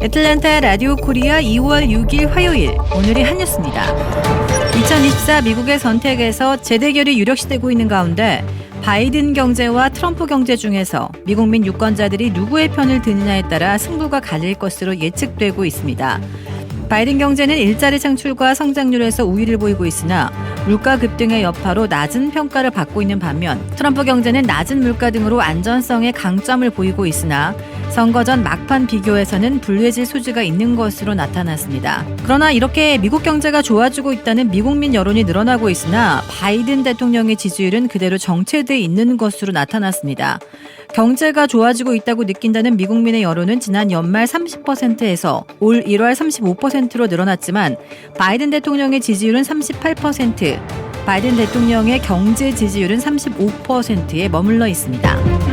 애틀랜타 라디오 코리아 2월 6일 화요일, 오늘의 한 뉴스입니다. 2024 미국의 선택에서 재대결이 유력시되고 있는 가운데 바이든 경제와 트럼프 경제 중에서 미국민 유권자들이 누구의 편을 드느냐에 따라 승부가 갈릴 것으로 예측되고 있습니다. 바이든 경제는 일자리 창출과 성장률에서 우위를 보이고 있으나 물가 급등의 여파로 낮은 평가를 받고 있는 반면 트럼프 경제는 낮은 물가 등으로 안전성에 강점을 보이고 있으나 선거 전 막판 비교에서는 불리해질 소지가 있는 것으로 나타났습니다. 그러나 이렇게 미국 경제가 좋아지고 있다는 미국민 여론이 늘어나고 있으나 바이든 대통령의 지지율은 그대로 정체돼 있는 것으로 나타났습니다. 경제가 좋아지고 있다고 느낀다는 미국민의 여론은 지난 연말 30%에서 올 1월 35%로 늘어났지만 바이든 대통령의 지지율은 38%, 바이든 대통령의 경제 지지율은 35%에 머물러 있습니다.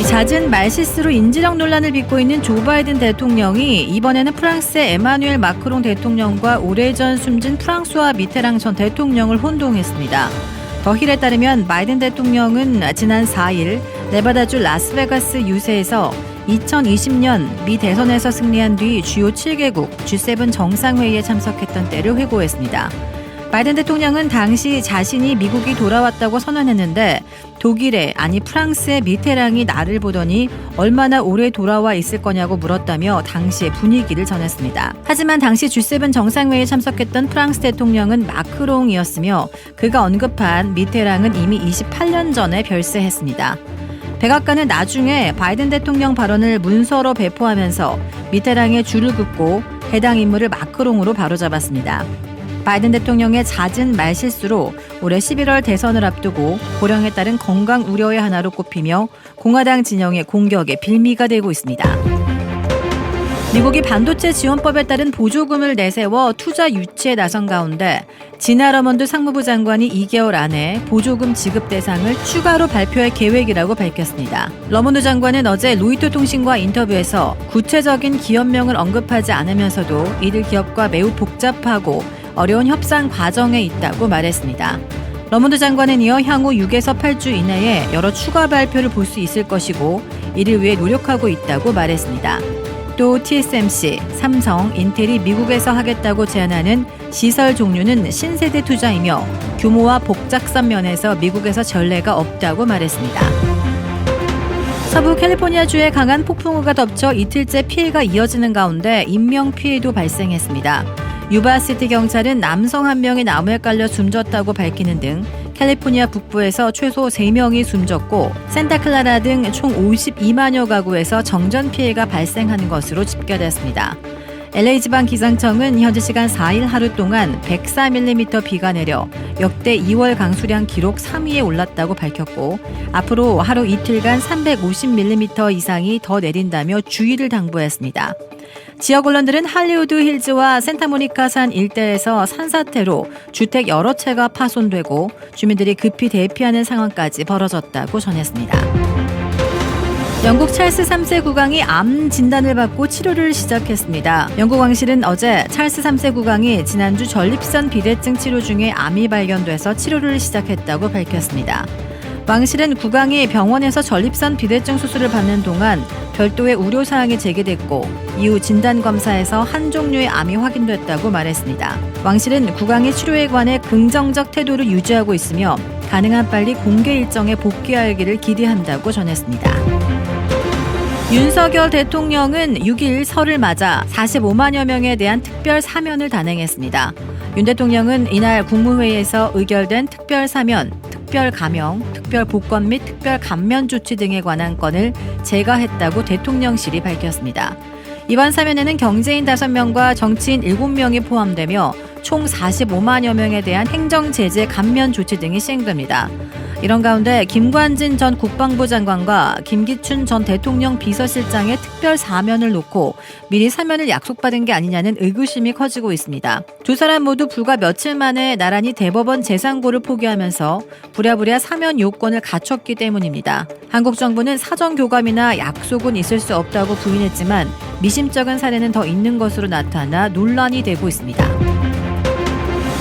잦은 말실수로 인지력 논란을 빚고 있는 조 바이든 대통령이 이번에는 프랑스의 에마누엘 마크롱 대통령과 오래전 숨진 프랑수와 미테랑 전 대통령을 혼동했습니다. 더 힐에 따르면 바이든 대통령은 지난 4일 네바다주 라스베가스 유세에서 2020년 미 대선에서 승리한 뒤 주요 7개국 G7 정상회의에 참석했던 때를 회고했습니다. 바이든 대통령은 당시 자신이 미국이 돌아왔다고 선언했는데 프랑스의 미테랑이 나를 보더니 얼마나 오래 돌아와 있을 거냐고 물었다며 당시의 분위기를 전했습니다. 하지만 당시 G7 정상회의에 참석했던 프랑스 대통령은 마크롱이었으며 그가 언급한 미테랑은 이미 28년 전에 별세했습니다. 백악관은 나중에 바이든 대통령 발언을 문서로 배포하면서 미테랑의 줄을 긋고 해당 인물을 마크롱으로 바로잡았습니다. 바이든 대통령의 잦은 말실수로 올해 11월 대선을 앞두고 고령에 따른 건강 우려의 하나로 꼽히며 공화당 진영의 공격의 빌미가 되고 있습니다. 미국이 반도체 지원법에 따른 보조금을 내세워 투자 유치에 나선 가운데 지나 러먼드 상무부 장관이 2개월 안에 보조금 지급 대상을 추가로 발표할 계획이라고 밝혔습니다. 러먼드 장관은 어제 로이터 통신과 인터뷰에서 구체적인 기업명을 언급하지 않으면서도 이들 기업과 매우 복잡하고 어려운 협상 과정에 있다고 말했습니다. 러먼드 장관은 이어 향후 6에서 8주 이내에 여러 추가 발표를 볼 수 있을 것이고 이를 위해 노력하고 있다고 말했습니다. 또 TSMC, 삼성, 인텔이 미국에서 하겠다고 제안하는 시설 종류는 신세대 투자이며 규모와 복잡성 면에서 미국에서 전례가 없다고 말했습니다. 서부 캘리포니아주에 강한 폭풍우가 덮쳐 이틀째 피해가 이어지는 가운데 인명피해도 발생했습니다. 유바시티 경찰은 남성 1명이 나무에 깔려 숨졌다고 밝히는 등 캘리포니아 북부에서 최소 3명이 숨졌고 산타클라라 등 총 52만여 가구에서 정전 피해가 발생한 것으로 집계됐습니다. LA지방 기상청은 현지 시간 4일 하루 동안 104mm 비가 내려 역대 2월 강수량 기록 3위에 올랐다고 밝혔고 앞으로 하루 이틀간 350mm 이상이 더 내린다며 주의를 당부했습니다. 지역 언론들은 할리우드 힐즈와 산타모니카 산 일대에서 산사태로 주택 여러 채가 파손되고 주민들이 급히 대피하는 상황까지 벌어졌다고 전했습니다. 영국 찰스 3세 국왕이 암 진단을 받고 치료를 시작했습니다. 영국 왕실은 어제 찰스 3세 국왕이 지난주 전립선 비대증 치료 중에 암이 발견돼서 치료를 시작했다고 밝혔습니다. 왕실은 국왕이 병원에서 전립선 비대증 수술을 받는 동안 별도의 우려사항이 제기됐고 이후 진단검사에서 한 종류의 암이 확인됐다고 말했습니다. 왕실은 국왕의 치료에 관해 긍정적 태도를 유지하고 있으며 가능한 빨리 공개 일정에 복귀하기를 기대한다고 전했습니다. 윤석열 대통령은 6일 설을 맞아 45만여 명에 대한 특별 사면을 단행했습니다. 윤 대통령은 이날 국무회의에서 의결된 특별 사면, 특별 감형, 특별 복권 및 특별 감면 조치 등에 관한 건을 제거했다고 대통령실이 밝혔습니다. 이번 사면에는 경제인 5명과 정치인 7명이 포함되며 총 45만여 명에 대한 행정제재 감면 조치 등이 시행됩니다. 이런 가운데 김관진 전 국방부 장관과 김기춘 전 대통령 비서실장의 특별 사면을 놓고 미리 사면을 약속받은 게 아니냐는 의구심이 커지고 있습니다. 두 사람 모두 불과 며칠 만에 나란히 대법원 재상고를 포기하면서 부랴부랴 사면 요건을 갖췄기 때문입니다. 한국 정부는 사전 교감이나 약속은 있을 수 없다고 부인했지만 미심쩍은 사례는 더 있는 것으로 나타나 논란이 되고 있습니다.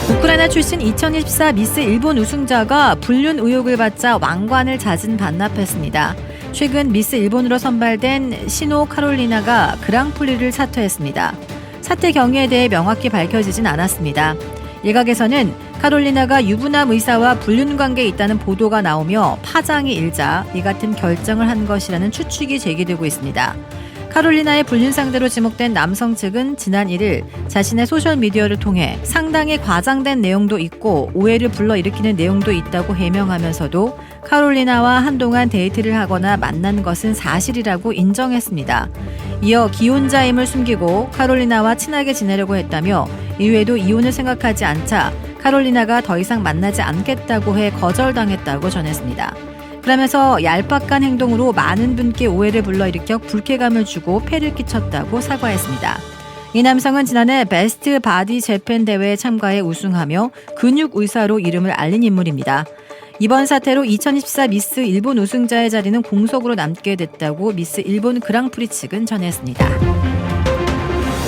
우크라이나 출신 2024 미스 일본 우승자가 불륜 의혹을 받자 왕관을 잦은 반납했습니다. 최근 미스 일본으로 선발된 시노 카롤리나가 그랑프리를 사퇴했습니다. 사퇴 경위에 대해 명확히 밝혀지진 않았습니다. 일각에서는 카롤리나가 유부남 의사와 불륜 관계에 있다는 보도가 나오며 파장이 일자 이 같은 결정을 한 것이라는 추측이 제기되고 있습니다. 카롤리나의 불륜 상대로 지목된 남성 측은 지난 1일 자신의 소셜미디어를 통해 상당히 과장된 내용도 있고 오해를 불러일으키는 내용도 있다고 해명하면서도 카롤리나와 한동안 데이트를 하거나 만난 것은 사실이라고 인정했습니다. 이어 기혼자임을 숨기고 카롤리나와 친하게 지내려고 했다며 이후에도 이혼을 생각하지 않자 카롤리나가 더 이상 만나지 않겠다고 해 거절당했다고 전했습니다. 그러면서 얄팍한 행동으로 많은 분께 오해를 불러일으켜 불쾌감을 주고 폐를 끼쳤다고 사과했습니다. 이 남성은 지난해 베스트 바디 재팬 대회에 참가해 우승하며 근육 의사로 이름을 알린 인물입니다. 이번 사태로 2024 미스 일본 우승자의 자리는 공석으로 남게 됐다고 미스 일본 그랑프리 측은 전했습니다.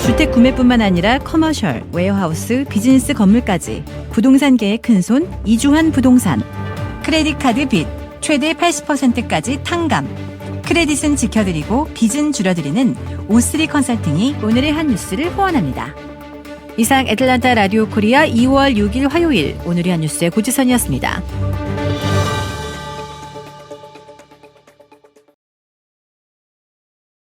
주택 구매뿐만 아니라 커머셜, 웨어하우스, 비즈니스 건물까지 부동산계의 큰손 이주환 부동산. 크레딧 카드 빚 최대 80%까지 탕감. 크레딧은 지켜드리고 빚은 줄여드리는 O3 컨설팅이 오늘의 한 뉴스를 후원합니다. 이상 애틀란타 라디오 코리아 2월 6일 화요일 오늘의 한 뉴스의 고지선이었습니다.